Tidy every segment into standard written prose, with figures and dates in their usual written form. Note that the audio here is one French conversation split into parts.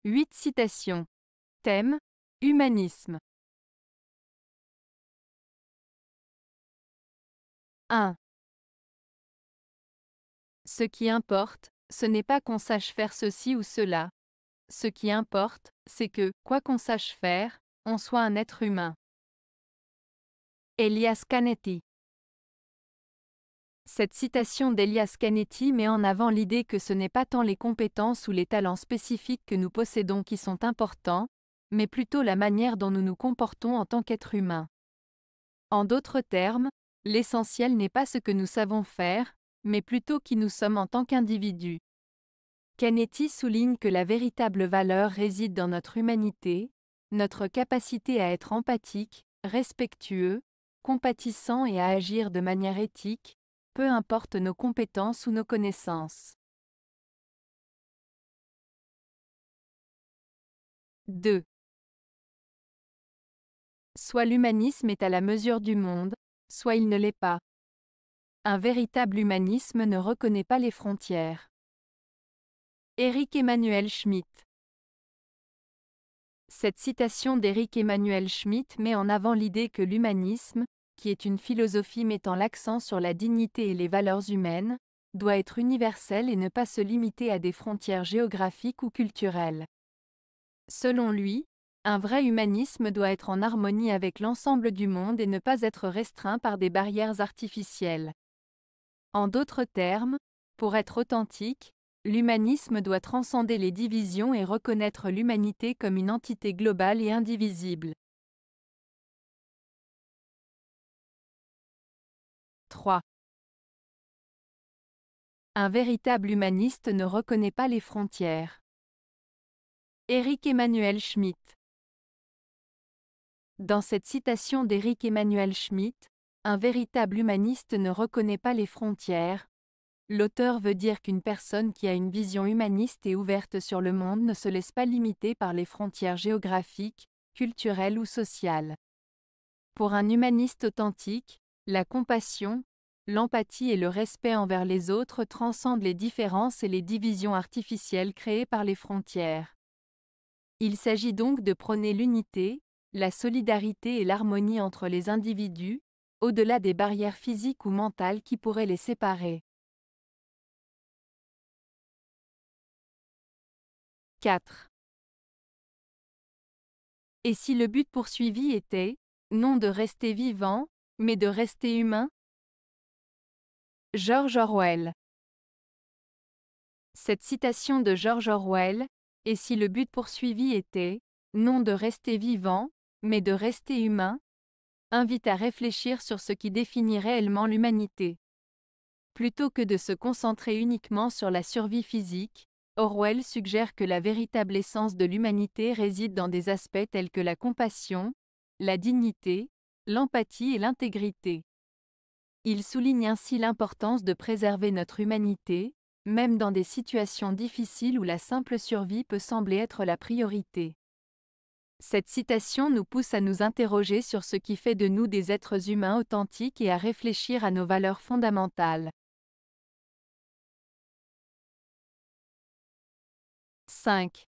8 citations. Thème: humanisme. 1. Ce qui importe, ce n'est pas qu'on sache faire ceci ou cela. Ce qui importe, c'est que, quoi qu'on sache faire, on soit un être humain. Elias Canetti. Cette citation d'Elias Canetti met en avant l'idée que ce n'est pas tant les compétences ou les talents spécifiques que nous possédons qui sont importants, mais plutôt la manière dont nous nous comportons en tant qu'être humain. En d'autres termes, l'essentiel n'est pas ce que nous savons faire, mais plutôt qui nous sommes en tant qu'individus. Canetti souligne que la véritable valeur réside dans notre humanité, notre capacité à être empathique, respectueux, compatissant et à agir de manière éthique, peu importe nos compétences ou nos connaissances. 2. Soit l'humanisme est à la mesure du monde, soit il ne l'est pas. Un véritable humanisme ne reconnaît pas les frontières. Éric Emmanuel Schmitt. Cette citation d'Éric Emmanuel Schmitt met en avant l'idée que l'humanisme, qui est une philosophie mettant l'accent sur la dignité et les valeurs humaines, doit être universel et ne pas se limiter à des frontières géographiques ou culturelles. Selon lui, un vrai humanisme doit être en harmonie avec l'ensemble du monde et ne pas être restreint par des barrières artificielles. En d'autres termes, pour être authentique, l'humanisme doit transcender les divisions et reconnaître l'humanité comme une entité globale et indivisible. 3. Un véritable humaniste ne reconnaît pas les frontières. Éric Emmanuel Schmitt. Dans cette citation d'Éric Emmanuel Schmitt, un véritable humaniste ne reconnaît pas les frontières. L'auteur veut dire qu'une personne qui a une vision humaniste et ouverte sur le monde ne se laisse pas limiter par les frontières géographiques, culturelles ou sociales. Pour un humaniste authentique, la compassion, l'empathie et le respect envers les autres transcendent les différences et les divisions artificielles créées par les frontières. Il s'agit donc de prôner l'unité, la solidarité et l'harmonie entre les individus, au-delà des barrières physiques ou mentales qui pourraient les séparer. 4. Et si le but poursuivi était, non de rester vivant, mais de rester humain? George Orwell. Cette citation de George Orwell, et si le but poursuivi était, non de rester vivant, mais de rester humain, invite à réfléchir sur ce qui définit réellement l'humanité. Plutôt que de se concentrer uniquement sur la survie physique, Orwell suggère que la véritable essence de l'humanité réside dans des aspects tels que la compassion, la dignité, l'empathie et l'intégrité. Il souligne ainsi l'importance de préserver notre humanité, même dans des situations difficiles où la simple survie peut sembler être la priorité. Cette citation nous pousse à nous interroger sur ce qui fait de nous des êtres humains authentiques et à réfléchir à nos valeurs fondamentales. 5.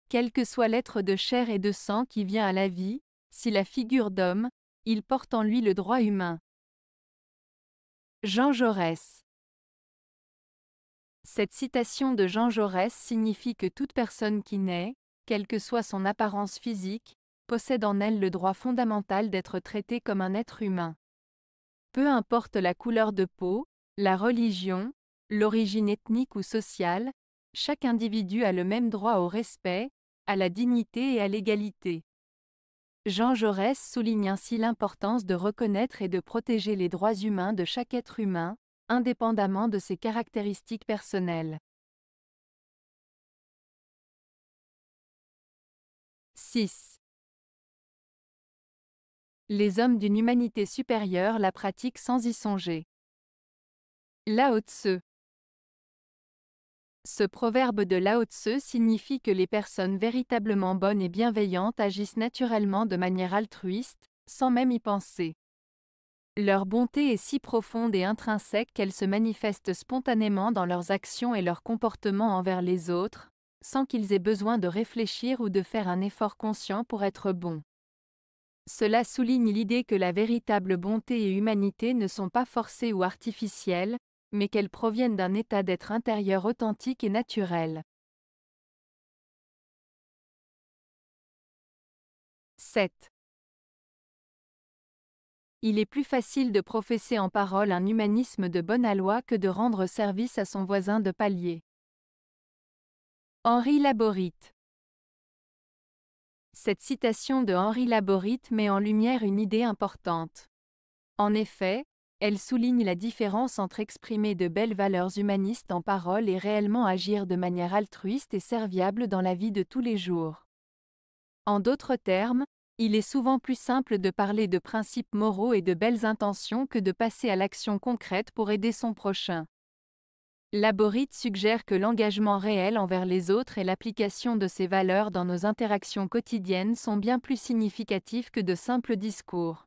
Quel que soit l'être de chair et de sang qui vient à la vie, s'il a figure d'homme, il porte en lui le droit humain. Jean Jaurès. Cette citation de Jean Jaurès signifie que toute personne qui naît, quelle que soit son apparence physique, possède en elle le droit fondamental d'être traité comme un être humain. Peu importe la couleur de peau, la religion, l'origine ethnique ou sociale, chaque individu a le même droit au respect, à la dignité et à l'égalité. Jean Jaurès souligne ainsi l'importance de reconnaître et de protéger les droits humains de chaque être humain, indépendamment de ses caractéristiques personnelles. 6. Les hommes d'une humanité supérieure la pratiquent sans y songer. Lao Tse. Ce proverbe de Lao Tse signifie que les personnes véritablement bonnes et bienveillantes agissent naturellement de manière altruiste, sans même y penser. Leur bonté est si profonde et intrinsèque qu'elle se manifeste spontanément dans leurs actions et leurs comportements envers les autres, sans qu'ils aient besoin de réfléchir ou de faire un effort conscient pour être bons. Cela souligne l'idée que la véritable bonté et humanité ne sont pas forcées ou artificielles, mais qu'elles proviennent d'un état d'être intérieur authentique et naturel. 7. Il est plus facile de professer en parole un humanisme de bonne aloi que de rendre service à son voisin de palier. Henri Laborit. Cette citation de Henri Laborit met en lumière une idée importante. En effet, elle souligne la différence entre exprimer de belles valeurs humanistes en parole et réellement agir de manière altruiste et serviable dans la vie de tous les jours. En d'autres termes, il est souvent plus simple de parler de principes moraux et de belles intentions que de passer à l'action concrète pour aider son prochain. Laborit suggère que l'engagement réel envers les autres et l'application de ces valeurs dans nos interactions quotidiennes sont bien plus significatifs que de simples discours.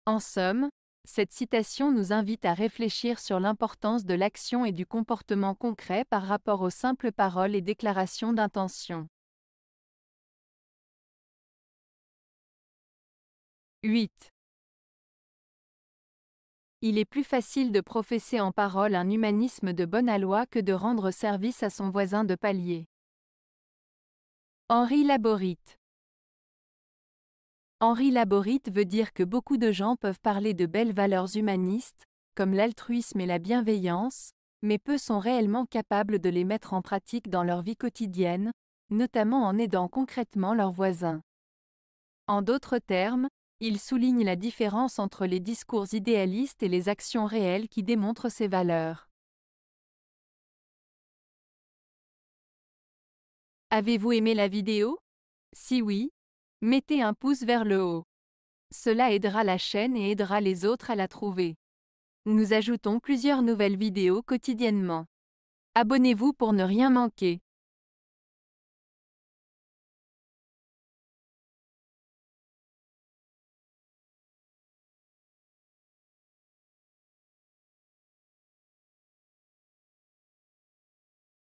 En somme, cette citation nous invite à réfléchir sur l'importance de l'action et du comportement concret par rapport aux simples paroles et déclarations d'intention. 8. Il est plus facile de professer en parole un humanisme de bonne aloi que de rendre service à son voisin de palier. Henri Laborit. Henri Laborit veut dire que beaucoup de gens peuvent parler de belles valeurs humanistes, comme l'altruisme et la bienveillance, mais peu sont réellement capables de les mettre en pratique dans leur vie quotidienne, notamment en aidant concrètement leurs voisins. En d'autres termes, il souligne la différence entre les discours idéalistes et les actions réelles qui démontrent ces valeurs. Avez-vous aimé la vidéo? Si oui, mettez un pouce vers le haut. Cela aidera la chaîne et aidera les autres à la trouver. Nous ajoutons plusieurs nouvelles vidéos quotidiennement. Abonnez-vous pour ne rien manquer.